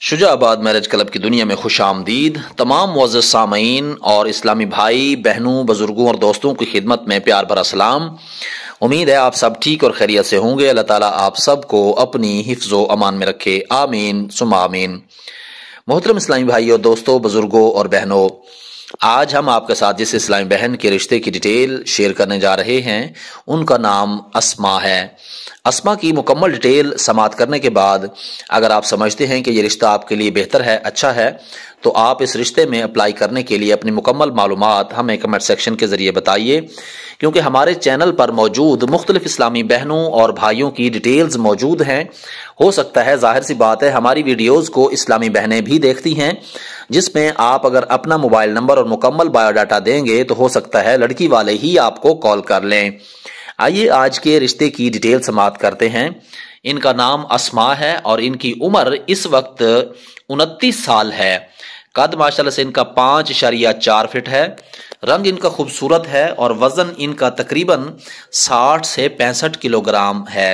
Shujabad marriage club की दुनिया में खुश आमदीद। तमाम मुअज़्ज़ज़ सामईन और इस्लामी भाई बहनों, बुजुर्गों और दोस्तों की खिदमत में प्यार भरा सलाम। उम्मीद है आप सब ठीक और खैरियत से होंगे। अल्लाह ताला आप सबको अपनी हिफ्ज़ो अमान में रखे, आमीन सुम्मा आमीन। मोहतरम इस्लामी भाइयों, दोस्तों, बुजुर्गों और बहनों, आज हम आपके साथ जिस इस्लामी बहन के रिश्ते की डिटेल शेयर करने जा रहे हैं उनका नाम अस्मा है। अस्मा की मुकम्मल डिटेल समाअत करने के बाद अगर आप समझते हैं कि ये रिश्ता आपके लिए बेहतर है, अच्छा है, तो आप इस रिश्ते में अप्लाई करने के लिए अपनी मुकम्मल मालूमात हमें कमेंट सेक्शन के ज़रिए बताइए, क्योंकि हमारे चैनल पर मौजूद मुख्तलिफ इस्लामी बहनों और भाइयों की डिटेल्स मौजूद हैं। हो सकता है, जाहिर सी बात है, हमारी वीडियोज़ को इस्लामी बहनें भी देखती हैं, जिसमें आप अगर अपना मोबाइल नंबर और मुकम्मल बायोडाटा देंगे तो हो सकता है लड़की वाले ही आपको कॉल कर लें। आइए आज के रिश्ते की डिटेल समाप्त करते हैं। इनका नाम अस्मा है और इनकी उम्र इस वक्त 29 साल है। कद माशाल्लाह से इनका 5.4 फीट है। रंग इनका खूबसूरत है और वजन इनका तकरीबन 60 से 65 किलोग्राम है।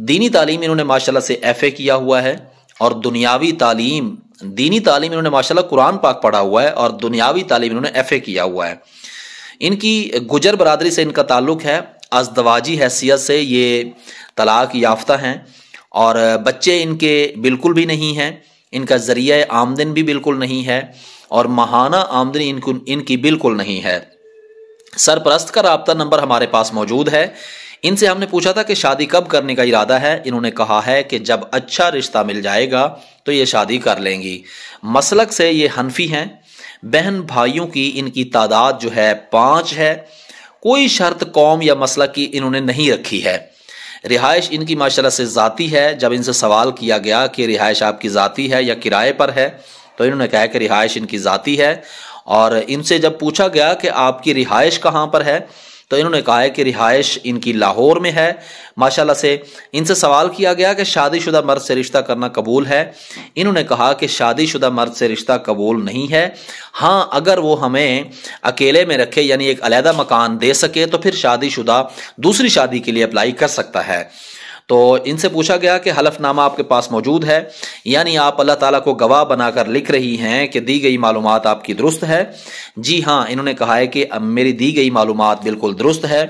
दीनी तालीम इन्होंने माशाल्लाह से FA किया हुआ है और दुनियावी तालीम, दीनी तालीम इन्होंने माशाल्लाह कुरान पाक पढ़ा हुआ है और दुनियावी तालीम इन्होंने FA किया हुआ है। इनकी गुजर बरादरी से इनका ताल्लुक है। अज़दवाजी हैसियत से ये तलाक याफ्ता हैं और बच्चे इनके बिल्कुल भी नहीं हैं। इनका ज़रिया आमदन भी बिल्कुल नहीं है और माहाना आमदनी इनकी बिल्कुल नहीं है। सरपरस्त का राब्ता नंबर हमारे पास मौजूद है। इनसे हमने पूछा था कि शादी कब करने का इरादा है। इन्होंने कहा है कि जब अच्छा रिश्ता मिल जाएगा तो ये शादी कर लेंगी। मसलक से ये हनफी हैं। बहन भाइयों की इनकी तादाद जो है 5 है। कोई शर्त कौम या मसलक की इन्होंने नहीं रखी है। रिहाइश इनकी माशाल्लाह से ज़ाती है। जब इनसे सवाल किया गया कि रिहाइश आपकी ज़ाती है या किराए पर है, तो इन्होंने कहा कि रिहाइश इनकी ज़ाती है। और इनसे जब पूछा गया कि आपकी रिहाइश कहाँ पर है, तो इन्होंने कहा है कि रिहाइश इनकी लाहौर में है। माशाल्लाह से इनसे सवाल किया गया कि शादीशुदा मर्द से रिश्ता करना कबूल है। इन्होंने कहा कि शादीशुदा मर्द से रिश्ता कबूल नहीं है। हाँ, अगर वो हमें अकेले में रखे, यानी एक अलहदा मकान दे सके, तो फिर शादीशुदा दूसरी शादी के लिए अप्लाई कर सकता है। तो इनसे पूछा गया कि हलफनामा आपके पास मौजूद है, यानी आप अल्लाह ताला को गवाह बनाकर लिख रही हैं कि दी गई मालूमात आपकी दुरुस्त है। जी हाँ, इन्होंने कहा है कि मेरी दी गई मालूमात बिल्कुल दुरुस्त है।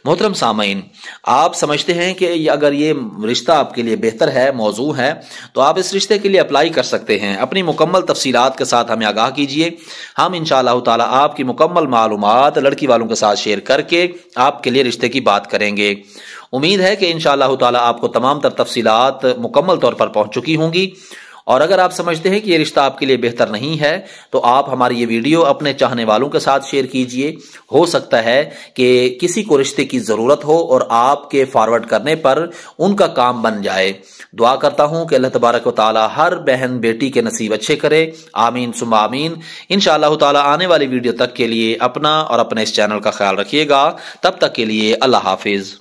मोहतरम सामईन, आप समझते हैं कि अगर ये रिश्ता आपके लिए बेहतर है, मौजू है, तो आप इस रिश्ते के लिए अप्लाई कर सकते हैं। अपनी मुकम्मल तफसीलात के साथ हमें आगाह कीजिए। हम इंशाअल्लाह ताला आपकी मुकम्मल मालूमात लड़की वालों के साथ शेयर करके आपके लिए रिश्ते की बात करेंगे। उम्मीद है कि इंशाअल्लाह ताला आपको तमाम तर तफसीलात मुकम्मल तौर पर पहुंच चुकी होंगी। और अगर आप समझते हैं कि ये रिश्ता आपके लिए बेहतर नहीं है, तो आप हमारी ये वीडियो अपने चाहने वालों के साथ शेयर कीजिए। हो सकता है कि किसी को रिश्ते की ज़रूरत हो और आपके फॉरवर्ड करने पर उनका काम बन जाए। दुआ करता हूँ कि अल्लाह तबारक व तआला हर बहन बेटी के नसीब अच्छे करे, आमीन सुम्मा आमीन। इंशाअल्लाह ताला आने वाली वीडियो तक के लिए अपना और अपने इस चैनल का ख्याल रखिएगा। तब तक के लिए अल्लाह हाफिज़।